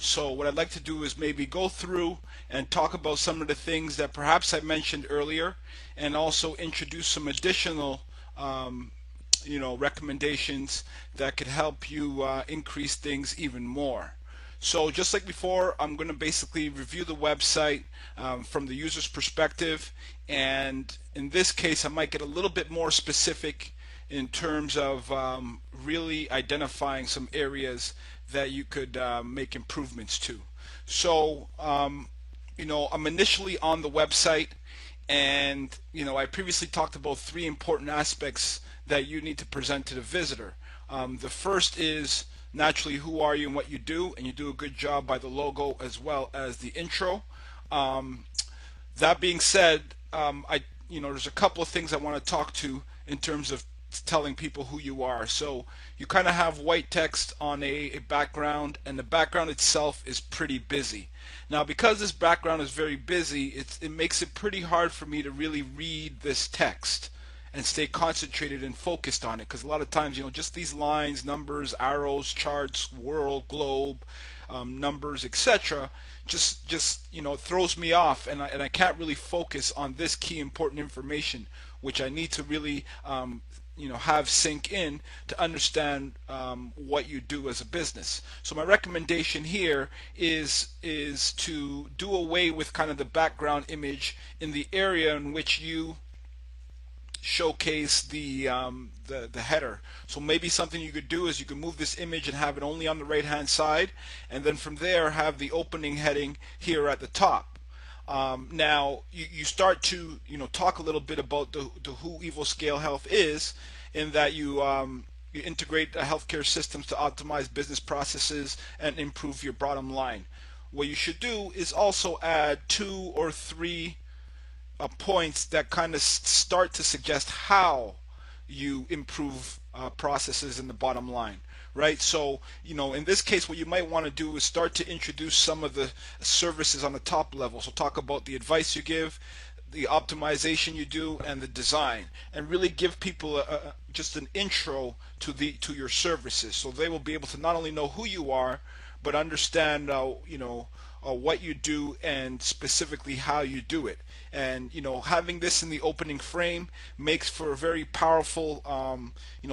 So what I'd like to do is maybe go through and talk about some of the things that perhaps I mentioned earlier, and also introduce some additional recommendations that could help you increase things even more. So just like before, I'm going to basically review the website from the user's perspective, and in this case I might get a little bit more specific in terms of really identifying some areas that you could make improvements to. So I'm initially on the website, and I previously talked about three important aspects that you need to present to the visitor. The first is naturally who are you and what you do, and you do a good job by the logo as well as the intro. Um, that being said, there's a couple of things I want to talk to in terms of telling people who you are. So you kind of have white text on a background, and the background itself is pretty busy. Now, because this background is very busy, it makes it pretty hard for me to really read this text and stay concentrated and focused on it, because a lot of times, just these lines, numbers, arrows, charts, world, globe, numbers, etc., just throws me off, and I can't really focus on this key important information, which I need to really have sink in to understand what you do as a business. So my recommendation here is to do away with kind of the background image in the area in which you showcase the header. So maybe something you could do is you could move this image and have it only on the right hand side, and then from there have the opening heading here at the top. Now you start to talk a little bit about the who Evo Scale Health is, in that you integrate healthcare systems to optimize business processes and improve your bottom line. What you should do is also add 2 or 3 points that kind of start to suggest how you improve processes in the bottom line, right? So, in this case, what you might want to do is start to introduce some of the services on the top level. So talk about the advice you give, the optimization you do, and the design, and really give people just an intro to your services, so they will be able to not only know who you are, but understand what you do and specifically how you do it. And having this in the opening frame makes for a very powerful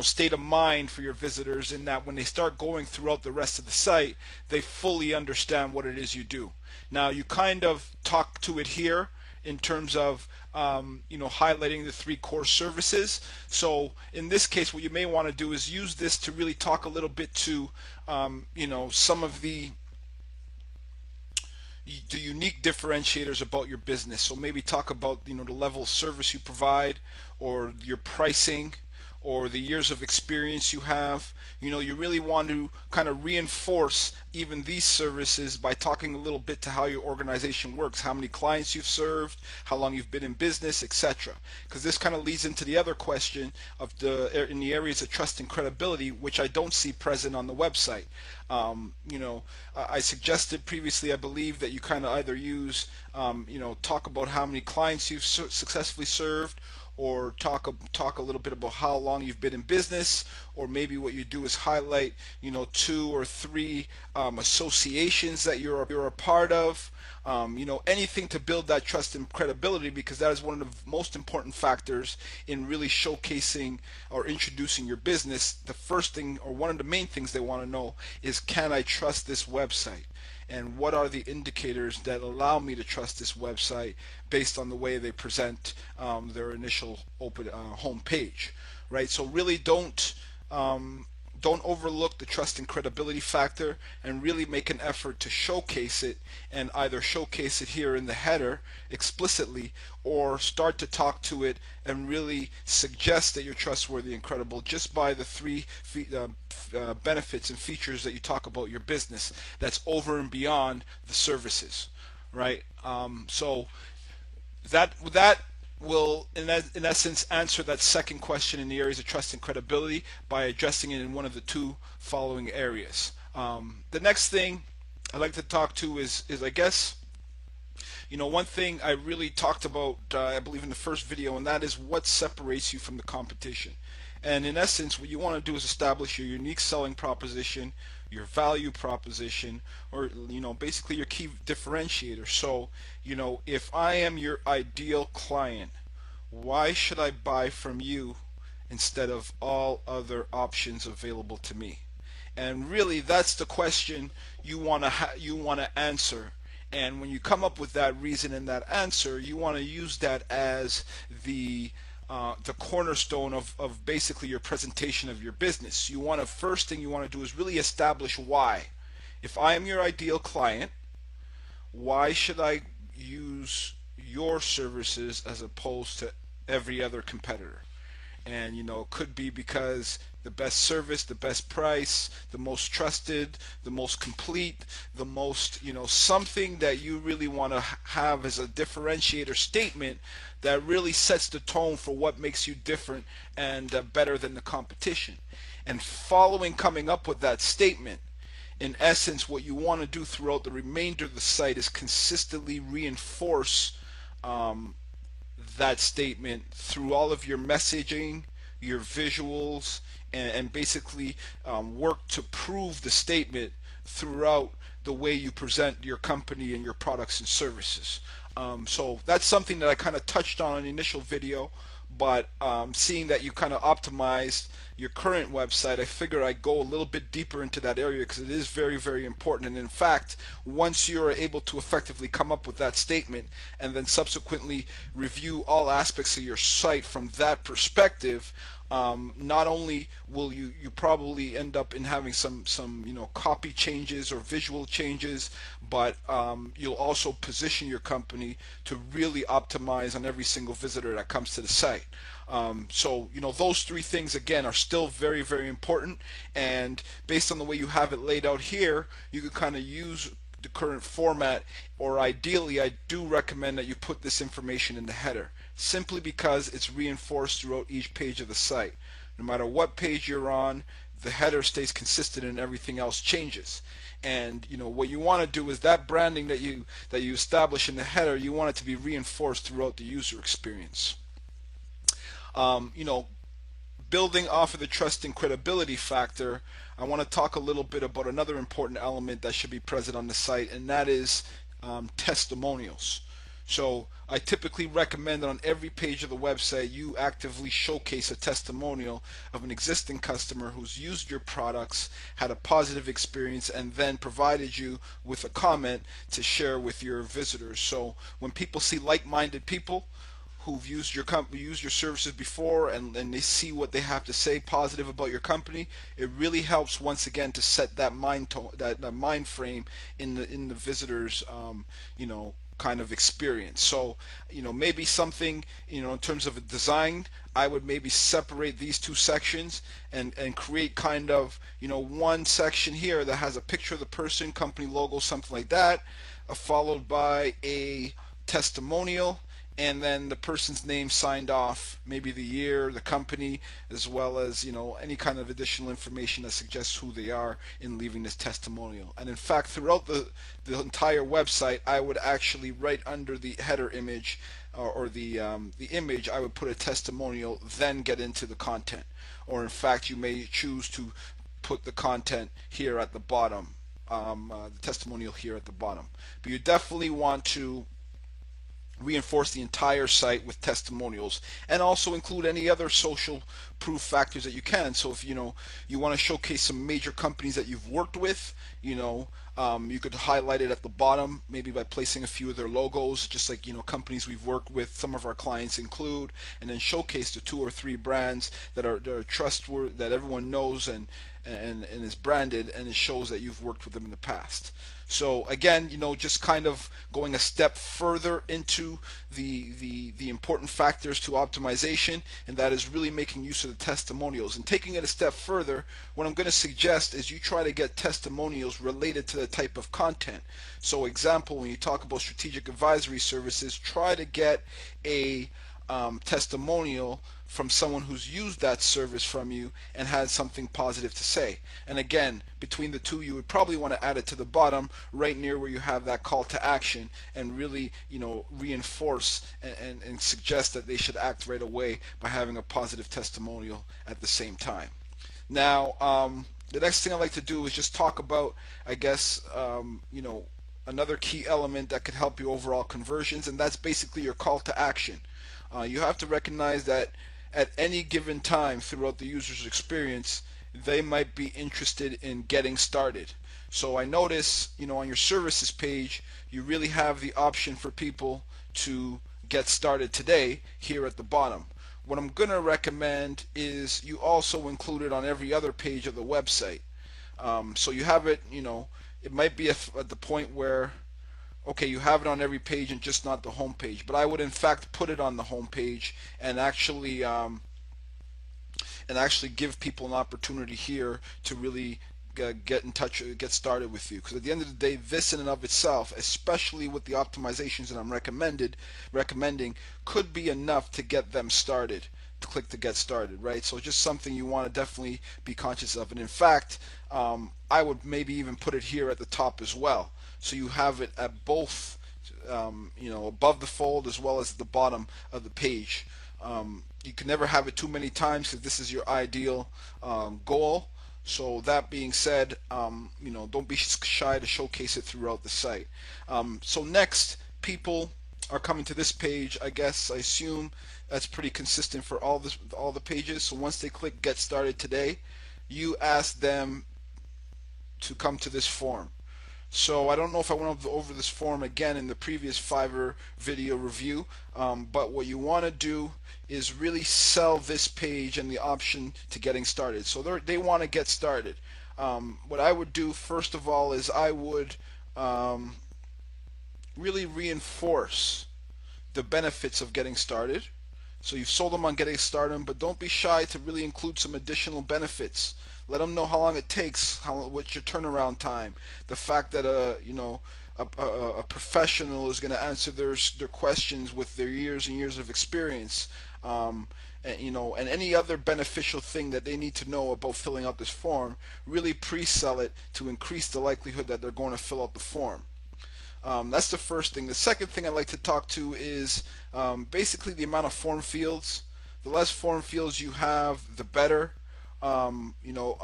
state of mind for your visitors, in that when they start going throughout the rest of the site, they fully understand what it is you do. Now you kind of talk to it here in terms of highlighting the 3 core services. So in this case, what you may want to do is use this to really talk a little bit to some of the unique differentiators about your business. So maybe talk about the level of service you provide, or your pricing, or the years of experience you have. You really want to kind of reinforce even these services by talking a little bit to how your organization works, how many clients you've served, how long you've been in business, etc. Because this kind of leads into the other question of in the areas of trust and credibility, which I don't see present on the website. I suggested previously, I believe, that you kind of either use, talk about how many clients you've successfully served, or talk a little bit about how long you've been in business, or maybe what you do is highlight 2 or 3 associations that you're a part of. Anything to build that trust and credibility, because that is one of the most important factors in really showcasing or introducing your business. The first thing, or one of the main things they want to know, is, can I trust this website? And what are the indicators that allow me to trust this website based on the way they present their initial open home page, right? So really don't overlook the trust and credibility factor, and really make an effort to showcase it, and either showcase it here in the header explicitly, or start to talk to it and really suggest that you're trustworthy and credible just by the 3 benefits and features that you talk about your business, that's over and beyond the services, right? So that will in essence answer that second question in the areas of trust and credibility, by addressing it in one of the 2 following areas. The next thing I'd like to talk to is I guess one thing I really talked about, I believe, in the first video, and that is what separates you from the competition. And in essence, what you want to do is establish your unique selling proposition, your value proposition, or basically your key differentiator. So if I am your ideal client, why should I buy from you instead of all other options available to me? And really, that's the question you want to answer. And when you come up with that reason and that answer, you want to use that as the cornerstone of basically your presentation of your business. First thing you want to do is really establish why. If I am your ideal client, why should I use your services as opposed to every other competitor? And it could be because the best service, the best price, the most trusted, the most complete, the most, something that you really want to have as a differentiator statement that really sets the tone for what makes you different and better than the competition. And coming up with that statement, in essence, what you want to do throughout the remainder of the site is consistently reinforce that statement through all of your messaging, your visuals, and basically work to prove the statement throughout the way you present your company and your products and services. So that's something that I kind of touched on in the initial video, but seeing that you kind of optimized your current website, I figure I'd go a little bit deeper into that area because it is very, very important. And in fact, once you're able to effectively come up with that statement and then subsequently review all aspects of your site from that perspective, not only will you probably end up in having some copy changes or visual changes, but you'll also position your company to really optimize on every single visitor that comes to the site. So those three things again are still very, very important, and based on the way you have it laid out here, you could kind of use the current format, or ideally I do recommend that you put this information in the header, simply because it's reinforced throughout each page of the site. No matter what page you're on, the header stays consistent and everything else changes. And what you want to do is that branding that you establish in the header, you want it to be reinforced throughout the user experience. Building off of the trust and credibility factor, I want to talk a little bit about another important element that should be present on the site, and that is testimonials. So I typically recommend that on every page of the website you actively showcase a testimonial of an existing customer who's used your products, had a positive experience, and then provided you with a comment to share with your visitors. So when people see like-minded people who've used your company, used your services before, and they see what they have to say positive about your company, it really helps once again to set that mind frame in the visitors kind of experience. So maybe something in terms of a design, I would maybe separate these two sections and create kind of one section here that has a picture of the person, company logo, something like that, followed by a testimonial, and then the person's name signed off, maybe the year, the company, as well as any kind of additional information that suggests who they are in leaving this testimonial. And in fact, throughout the entire website, I would actually, right under the header image or the image, I would put a testimonial, then get into the content. Or in fact, you may choose to put the content here at the bottom, the testimonial here at the bottom. But you definitely want to reinforce the entire site with testimonials, and also include any other social proof factors that you can. So if you want to showcase some major companies that you've worked with, you could highlight it at the bottom, maybe by placing a few of their logos, just like companies we've worked with, some of our clients include, and then showcase the 2 or 3 brands that are trustworthy, that everyone knows and is branded, and it shows that you've worked with them in the past. So again, just kind of going a step further into the important factors to optimization, and that is really making use of the testimonials. And taking it a step further, what I'm going to suggest is you try to get testimonials related to the type of content. So example, when you talk about strategic advisory services, try to get a testimonial from someone who's used that service from you and had something positive to say. And again, between the two, you would probably want to add it to the bottom, right near where you have that call to action, and really reinforce and suggest that they should act right away by having a positive testimonial at the same time. Now The next thing I like to do is just talk about, I guess, another key element that could help you overall conversions, and that's basically your call to action. You have to recognize that at any given time throughout the user's experience, they might be interested in getting started. So I notice, on your services page, you really have the option for people to get started today here at the bottom. What I'm going to recommend is you also include it on every other page of the website. So you have it, it might be at the point where, okay, you have it on every page and just not the home page. But I would in fact put it on the home page and actually give people an opportunity here to really get in touch, get started with you. Because at the end of the day, this in and of itself, especially with the optimizations that I'm recommending, could be enough to get them started. To click to get started, right? So just something you want to definitely be conscious of. And in fact, I would maybe even put it here at the top as well, so you have it at both, above the fold as well as the bottom of the page. You can never have it too many times because this is your ideal goal. So that being said, don't be shy to showcase it throughout the site. So next, people are coming to this page. I assume that's pretty consistent for all the pages. So once they click Get Started Today, you ask them to come to this form. So I don't know if I went over this form again in the previous Fiverr video review, but what you want to do is really sell this page and the option to getting started. So they want to get started. What I would do first of all is I would really reinforce the benefits of getting started. So you've sold them on getting started, but don't be shy to really include some additional benefits. Let them know how long it takes, what's your turnaround time, the fact that a professional is going to answer their questions with their years and years of experience, and any other beneficial thing that they need to know about filling out this form. Really pre-sell it to increase the likelihood that they're going to fill out the form. That's the first thing. The second thing I'd like to talk to is basically the amount of form fields. The less form fields you have, the better. I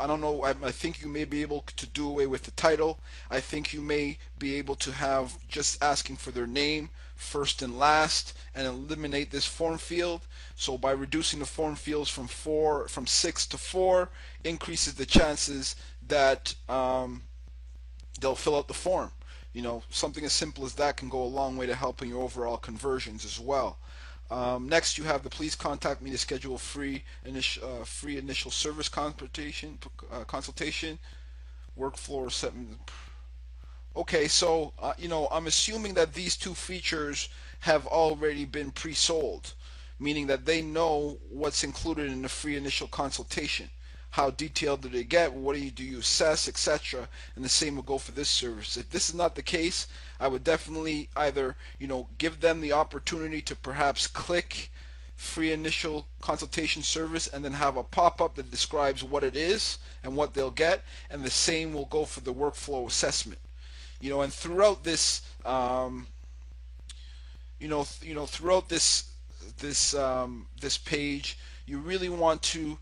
don't know, I think you may be able to do away with the title. I think you may be able to have just asking for their name, first and last, and eliminate this form field. So by reducing the form fields from 6 to 4, increases the chances that they'll fill out the form. Something as simple as that can go a long way to helping your overall conversions as well. Next, you have the please contact me to schedule a free initial service consultation. Workflow set. Okay, so I'm assuming that these two features have already been pre-sold, meaning that they know what's included in the free initial consultation. How detailed do they get? What do you assess, etc. And the same will go for this service. If this is not the case, I would definitely either give them the opportunity to perhaps click free initial consultation service and then have a pop-up that describes what it is and what they'll get, and the same will go for the workflow assessment. And throughout this, throughout this page, you really want to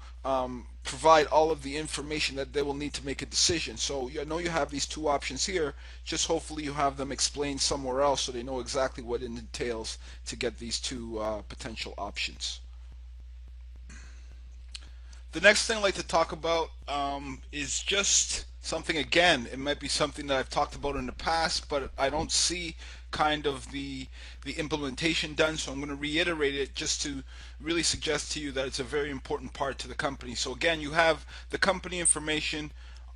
provide all of the information that they will need to make a decision. So I know you have these two options here, just hopefully you have them explained somewhere else so they know exactly what it entails to get these two potential options. The next thing I'd like to talk about is just something, again, it might be something that I've talked about in the past, but I don't see kind of the implementation done, so I'm going to reiterate it just to really suggest to you that it's a very important part to the company. So again, you have the company information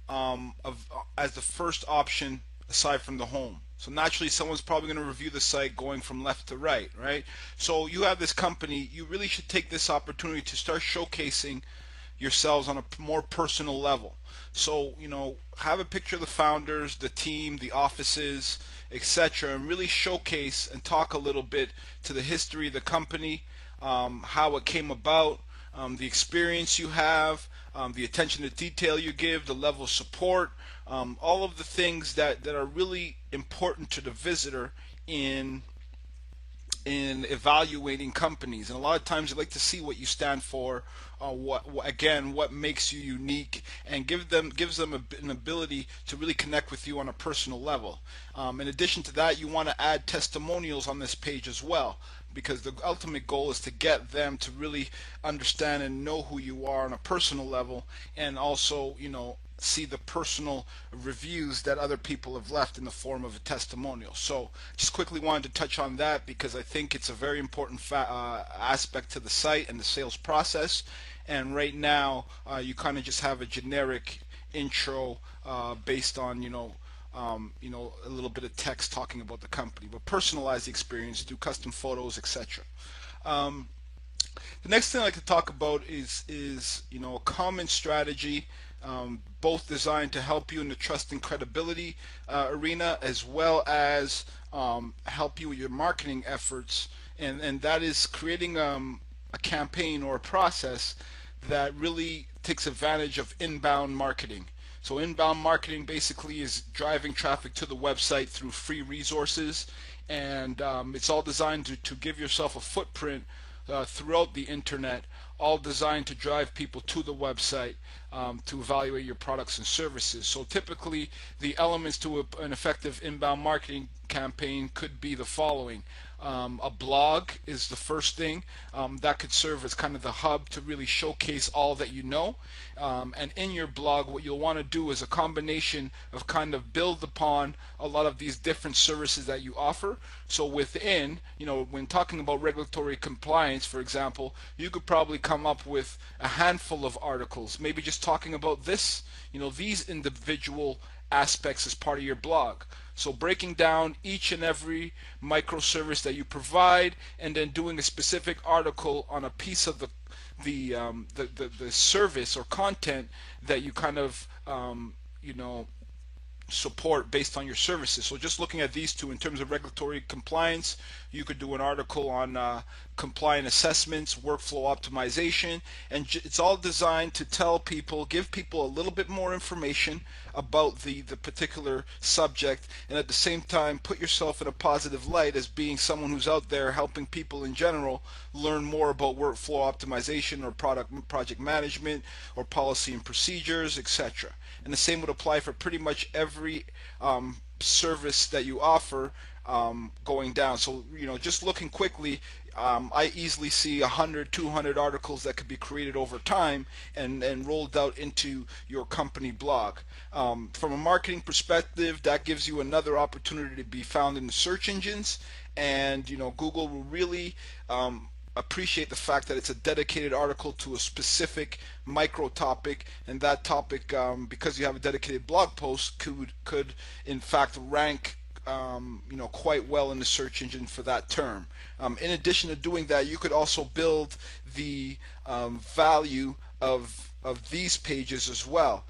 as the first option aside from the home. So naturally someone's probably going to review the site going from left to right, right? So you have this company, you really should take this opportunity to start showcasing yourselves on a more personal level. So have a picture of the founders, the team, the offices, etc., and really showcase and talk a little bit to the history of the company, how it came about, the experience you have, the attention to detail you give, the level of support, all of the things that are really important to the visitor in in evaluating companies, and a lot of times you like to see what you stand for, what makes you unique, and gives them an ability to really connect with you on a personal level. In addition to that, you want to add testimonials on this page as well, because the ultimate goal is to get them to really understand and know who you are on a personal level, and also, see the personal reviews that other people have left in the form of a testimonial. So just quickly wanted to touch on that because I think it's a very important aspect to the site and the sales process. And right now, you kind of just have a generic intro based on a little bit of text talking about the company, but personalize the experience, do custom photos, etc. Um, the next thing I like to talk about is a common strategy, both designed to help you in the trust and credibility arena, as well as help you with your marketing efforts, and that is creating a campaign or a process that really takes advantage of inbound marketing. So inbound marketing basically is driving traffic to the website through free resources, and it's all designed to give yourself a footprint throughout the internet, all designed to drive people to the website to evaluate your products and services. So typically, the elements to an effective inbound marketing campaign could be the following. A blog is the first thing that could serve as kind of the hub to really showcase all that you know. And in your blog, what you'll want to do is a combination of kind of build upon a lot of these different services that you offer. So within, when talking about regulatory compliance, for example, you could probably come up with a handful of articles, maybe just talking about these individual aspects as part of your blog. So breaking down each and every microservice that you provide, and then doing a specific article on a piece of the service or content that you kind of support based on your services. So just looking at these two in terms of regulatory compliance, you could do an article on compliant assessments, workflow optimization, and it's all designed to give people a little bit more information about the particular subject, and at the same time put yourself in a positive light as being someone who's out there helping people in general learn more about workflow optimization or project management or policy and procedures, etc. And the same would apply for pretty much every service that you offer going down. So just looking quickly, I easily see 100, 200 articles that could be created over time and rolled out into your company blog. From a marketing perspective, that gives you another opportunity to be found in the search engines, and Google will really appreciate the fact that it's a dedicated article to a specific micro topic, and that topic, because you have a dedicated blog post, could in fact rank quite well in the search engine for that term. In addition to doing that, you could also build the value of these pages as well.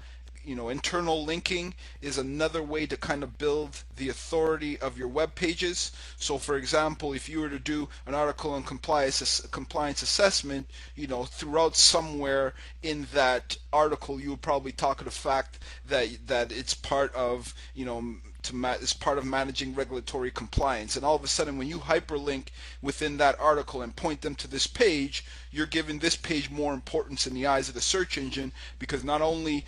Internal linking is another way to kind of build the authority of your web pages. So for example, if you were to do an article on compliance assessment, throughout somewhere in that article, you would probably talk of the fact that it's part of, is part of managing regulatory compliance. And all of a sudden, when you hyperlink within that article and point them to this page, you're giving this page more importance in the eyes of the search engine, because not only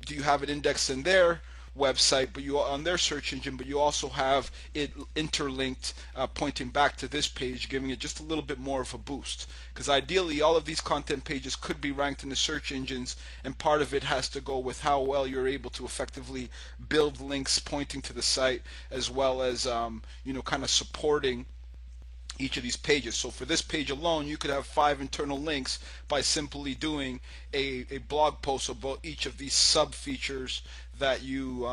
do you have it indexed in their website, but you on their search engine, but you also have it interlinked, pointing back to this page, giving it just a little bit more of a boost. Because ideally, all of these content pages could be ranked in the search engines, and part of it has to go with how well you're able to effectively build links pointing to the site, as well as kind of supporting each of these pages. So for this page alone, you could have 5 internal links by simply doing a blog post about each of these sub features that you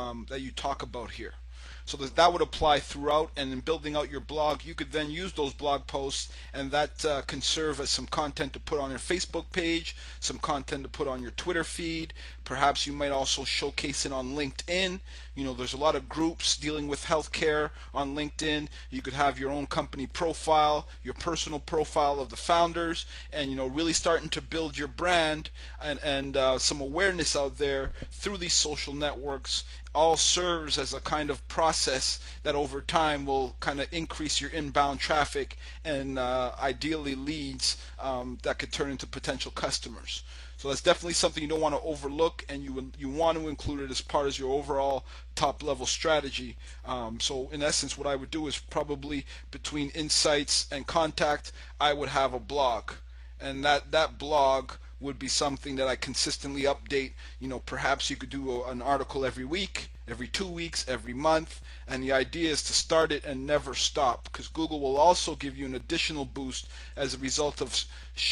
talk about here. So that would apply throughout, and in building out your blog, you could then use those blog posts, and that can serve as some content to put on your Facebook page, some content to put on your Twitter feed. Perhaps you might also showcase it on LinkedIn. There's a lot of groups dealing with healthcare on LinkedIn. You could have your own company profile, your personal profile of the founders, and really starting to build your brand and some awareness out there through these social networks all serves as a kind of process that over time will kind of increase your inbound traffic and ideally leads that could turn into potential customers. So that's definitely something you don't want to overlook, and you want to include it as part of your overall top level strategy. So in essence, what I would do is probably between insights and contact, I would have a blog, and that blog would be something that I consistently update. Perhaps you could do an article every week, every 2 weeks, every month, and the idea is to start it and never stop, because Google will also give you an additional boost as a result of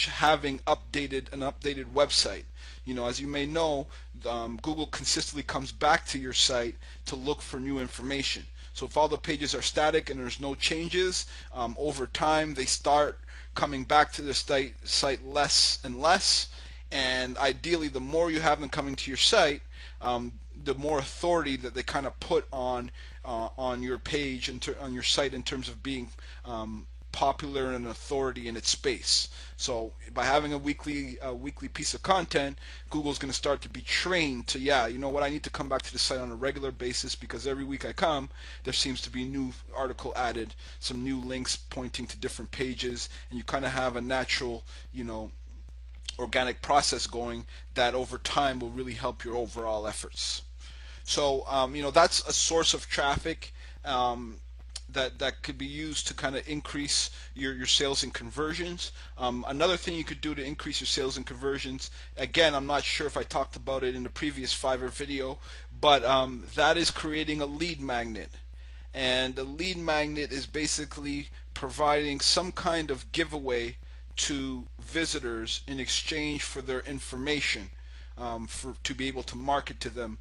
having an updated website. As you may know, Google consistently comes back to your site to look for new information. So if all the pages are static and there's no changes, over time they start coming back to the site less and less. And ideally, the more you have them coming to your site, the more authority that they kind of put on your page and on your site in terms of being popular and an authority in its space. So by having a weekly piece of content, Google's going to start to be trained to, yeah, you know what, I need to come back to the site on a regular basis, because every week I come, there seems to be a new article added, some new links pointing to different pages, and you kind of have a natural, organic process going that over time will really help your overall efforts. So that's a source of traffic that could be used to kind of increase your sales and conversions. Another thing you could do to increase your sales and conversions, again, I'm not sure if I talked about it in the previous Fiverr video, but that is creating a lead magnet. And a lead magnet is basically providing some kind of giveaway to visitors in exchange for their information, to be able to market to them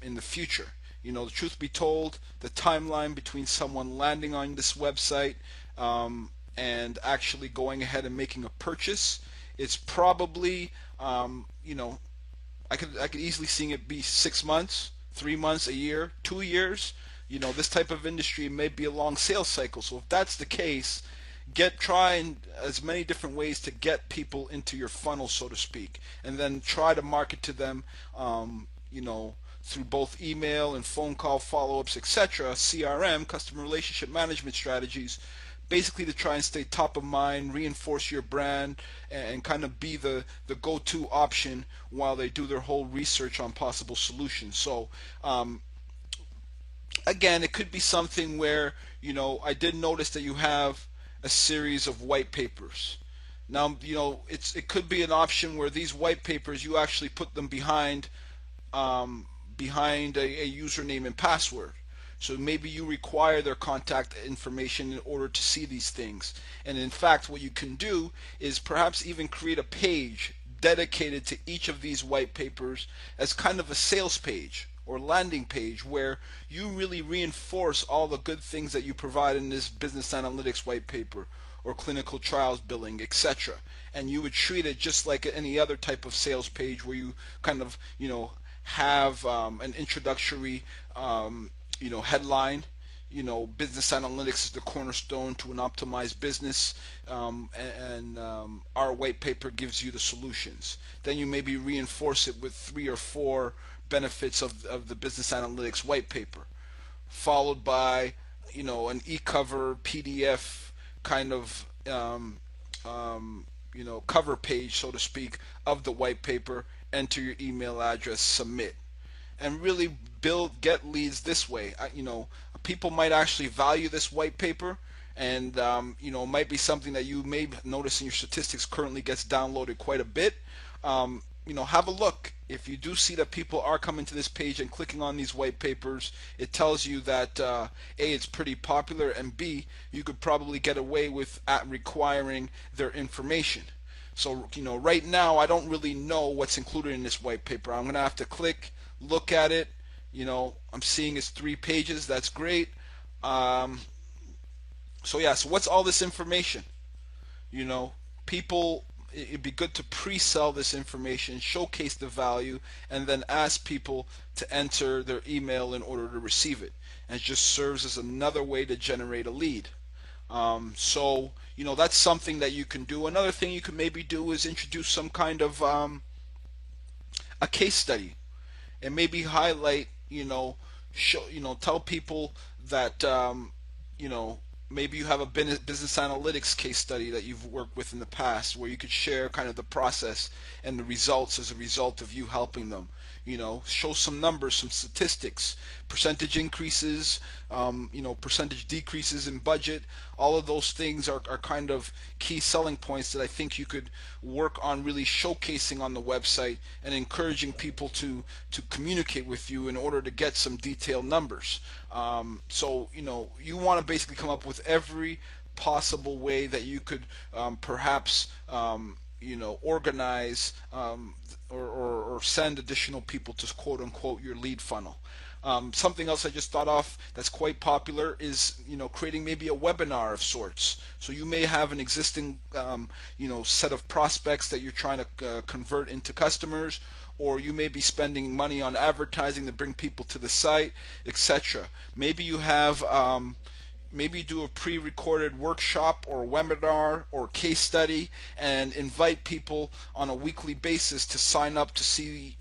in the future. The truth be told, the timeline between someone landing on this website and actually going ahead and making a purchase, it's probably, I could easily see it be 6 months, 3 months, a year, 2 years. This type of industry may be a long sales cycle. So if that's the case, try as many different ways to get people into your funnel, so to speak, and then try to market to them, through both email and phone call follow-ups, etc., CRM, customer relationship management strategies, basically to try and stay top of mind, reinforce your brand, and kind of be the go-to option while they do their whole research on possible solutions. So again, it could be something where, I did notice that you have a series of white papers. Now, it could be an option where these white papers, you actually put them behind a username and password. So maybe you require their contact information in order to see these things. And in fact, what you can do is perhaps even create a page dedicated to each of these white papers as kind of a sales page or landing page, where you really reinforce all the good things that you provide in this business analytics white paper or clinical trials billing, etc. And you would treat it just like any other type of sales page, where you kind of have an introductory headline. Business analytics is the cornerstone to an optimized business, and our white paper gives you the solutions. Then you maybe reinforce it with 3 or 4 benefits of the business analytics white paper, followed by an e-cover PDF kind of cover page, so to speak, of the white paper. Enter your email address, submit, and really get leads this way. People might actually value this white paper, and it might be something that you may notice in your statistics currently gets downloaded quite a bit. Have a look. If you do see that people are coming to this page and clicking on these white papers, it tells you that A, it's pretty popular, and B, you could probably get away with requiring their information. So right now I don't really know what's included in this white paper. I'm gonna have to look at it. I'm seeing it's 3 pages. That's great. So what's all this information? People, it'd be good to pre-sell this information, showcase the value, and then ask people to enter their email in order to receive it. And it just serves as another way to generate a lead. That's something that you can do. Another thing you can maybe do is introduce some kind of a case study, and maybe highlight show, tell people that, you know, maybe you have a business analytics case study that you've worked with in the past where you could share kind of the process and the results as a result of you helping them. Show some numbers, some statistics, percentage increases, percentage decreases in budget. All of those things are kind of key selling points that I think you could work on really showcasing on the website and encouraging people to communicate with you in order to get some detailed numbers. So you want to basically come up with every possible way that you could perhaps organize or send additional people to quote unquote your lead funnel. Something else I just thought of that's quite popular is creating maybe a webinar of sorts. So you may have an existing set of prospects that you're trying to convert into customers, or you may be spending money on advertising to bring people to the site, etc. Maybe you have maybe do a pre-recorded workshop or webinar or case study and invite people on a weekly basis to sign up to see,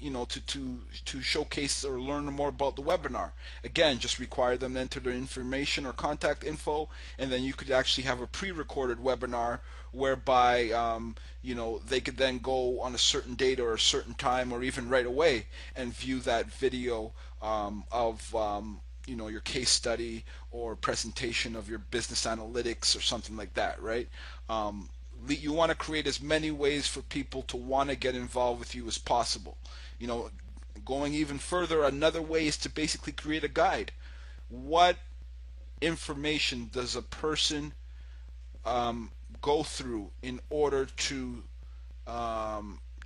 to showcase or learn more about the webinar. Again, just require them to enter their information or contact info, and then you could actually have a pre-recorded webinar whereby they could then go on a certain date or a certain time or even right away and view that video of your case study or presentation of your business analytics or something like that, right? You want to create as many ways for people to want to get involved with you as possible. Going even further, another way is to basically create a guide. What information does a person go through in order to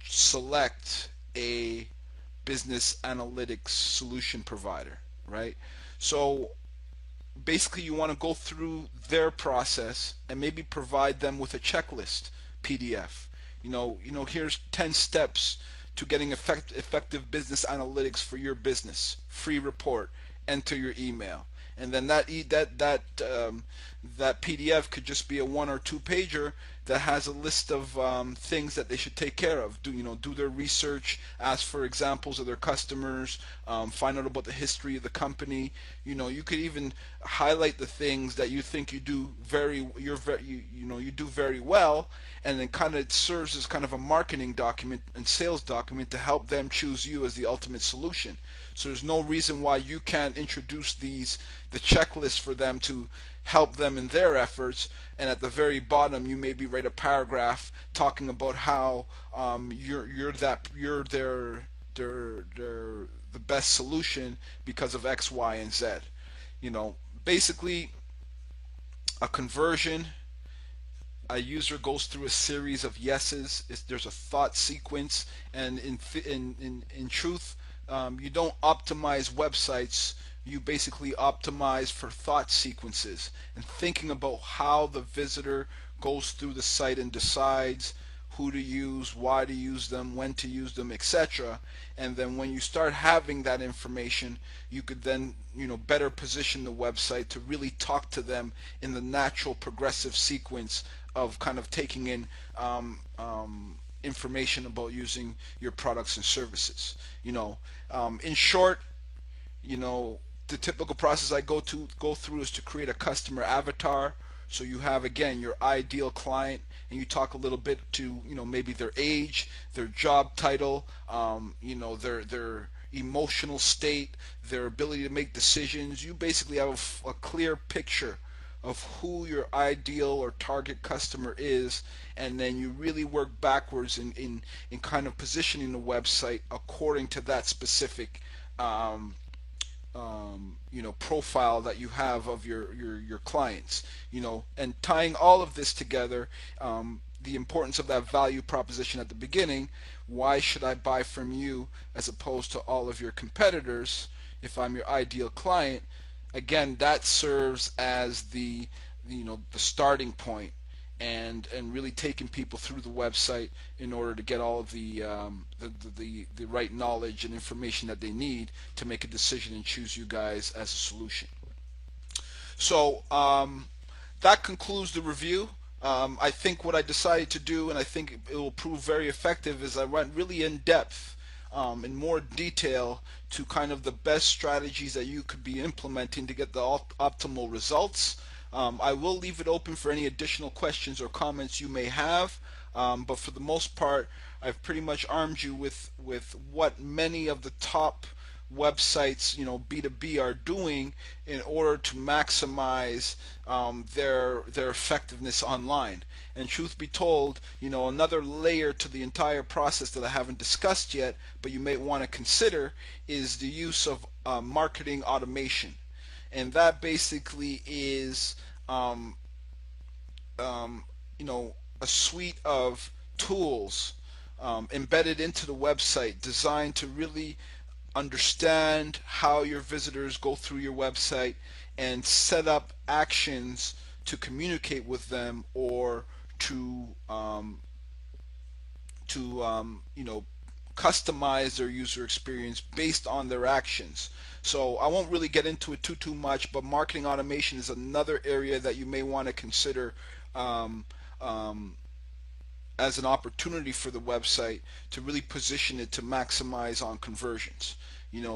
select a business analytics solution provider, right? So basically you want to go through their process and maybe provide them with a checklist PDF. Here's 10 steps to getting effective business analytics for your business. Free report. Enter your email. And then that PDF could just be a 1 or 2 pager that has a list of things that they should take care of. Do their research, ask for examples of their customers, find out about the history of the company. You could even highlight the things that you think you do you do very well, and then kind of serves as kind of a marketing document and sales document to help them choose you as the ultimate solution. So there's no reason why you can't introduce the checklist for them to help them in their efforts, and at the very bottom you maybe write a paragraph talking about how you're the best solution because of X, Y, and Z. Basically a conversion, a user goes through a series of yeses. There's a thought sequence, and in truth, you don't optimize websites. You basically optimize for thought sequences and thinking about how the visitor goes through the site and decides who to use, why to use them, when to use them, etc. And then when you start having that information, you could then better position the website to really talk to them in the natural progressive sequence of kind of taking in information about using your products and services. In short, the typical process I go through is to create a customer avatar. So you have, again, your ideal client, and you talk a little bit to maybe their age, their job title, their emotional state, their ability to make decisions. You basically have a clear picture of who your ideal or target customer is, and then you really work backwards in kind of positioning the website according to that specific profile that you have of your clients, and tying all of this together, the importance of that value proposition at the beginning. Why should I buy from you as opposed to all of your competitors if I'm your ideal client? Again, that serves as the starting point, and really taking people through the website in order to get all of the right knowledge and information that they need to make a decision and choose you guys as a solution. So that concludes the review. I think what I decided to do, and I think it will prove very effective, is I went really in depth in more detail to kind of the best strategies that you could be implementing to get the optimal results. I will leave it open for any additional questions or comments you may have, but for the most part, I've pretty much armed you with what many of the top websites, B2B, are doing in order to maximize their effectiveness online. And truth be told, another layer to the entire process that I haven't discussed yet, but you may want to consider, is the use of marketing automation. And that basically is um, um, a suite of tools embedded into the website designed to really understand how your visitors go through your website and set up actions to communicate with them, or to customize their user experience based on their actions. So I won't really get into it too much, but marketing automation is another area that you may want to consider um, um, as an opportunity for the website to really position it to maximize on conversions. With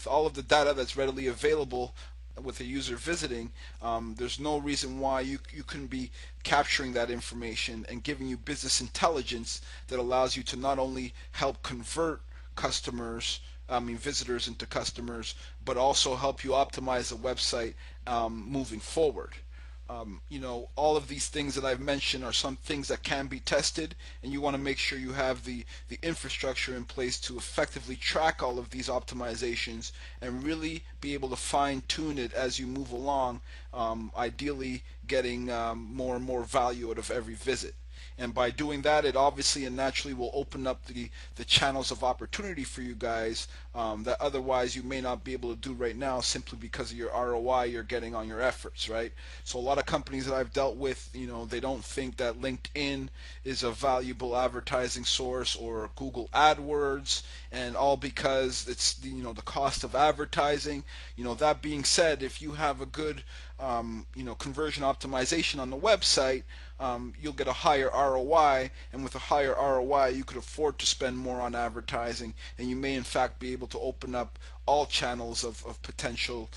all of the data that's readily available with a user visiting, there's no reason why you couldn't be capturing that information and giving you business intelligence that allows you to not only help convert customers, visitors into customers, but also help you optimize the website moving forward. All of these things that I've mentioned are some things that can be tested, and you want to make sure you have the infrastructure in place to effectively track all of these optimizations and really be able to fine tune it as you move along, ideally getting more and more value out of every visit. And by doing that, it obviously and naturally will open up the channels of opportunity for you guys that otherwise you may not be able to do right now, simply because of your ROI you're getting on your efforts, right? So a lot of companies that I've dealt with, they don't think that LinkedIn is a valuable advertising source, or Google AdWords, and all because it's the cost of advertising. That being said, if you have a good conversion optimization on the website, you'll get a higher ROI, and with a higher ROI, you could afford to spend more on advertising, and you may in fact be able to open up all channels of potential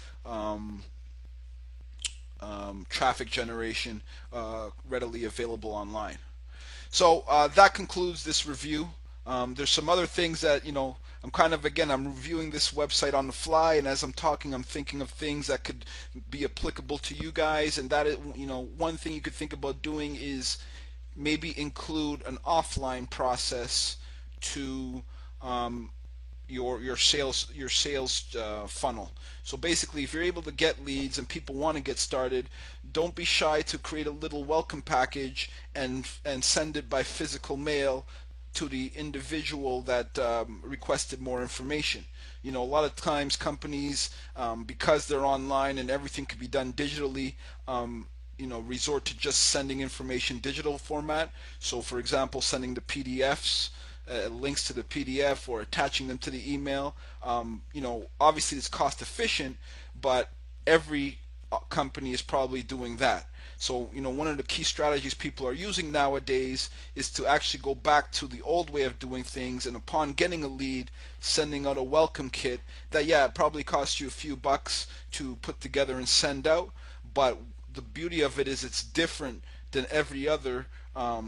traffic generation readily available online. So that concludes this review. There's some other things that I'm reviewing this website on the fly, and as I'm talking, I'm thinking of things that could be applicable to you guys. And that is, one thing you could think about doing is maybe include an offline process to your sales funnel. So basically, if you're able to get leads and people want to get started, don't be shy to create a little welcome package and send it by physical mail to the individual that requested more information. A lot of times companies, because they're online and everything can be done digitally, resort to just sending information digital format. So for example, sending the PDFs, links to the PDF, or attaching them to the email. Obviously it's cost efficient, but every company is probably doing that. So, one of the key strategies people are using nowadays is to actually go back to the old way of doing things, and upon getting a lead, sending out a welcome kit that, yeah, it probably costs you a few bucks to put together and send out, but the beauty of it is it's different than every other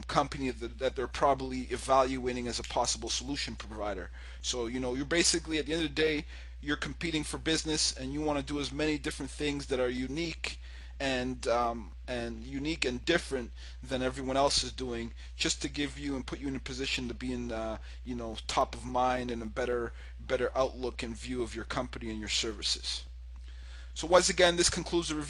company that they're probably evaluating as a possible solution provider. So, you're basically, at the end of the day, you're competing for business, and you want to do as many different things that are unique and different than everyone else is doing, just to give you and put you in a position to be in top of mind, and a better outlook and view of your company and your services. So once again, this concludes the review.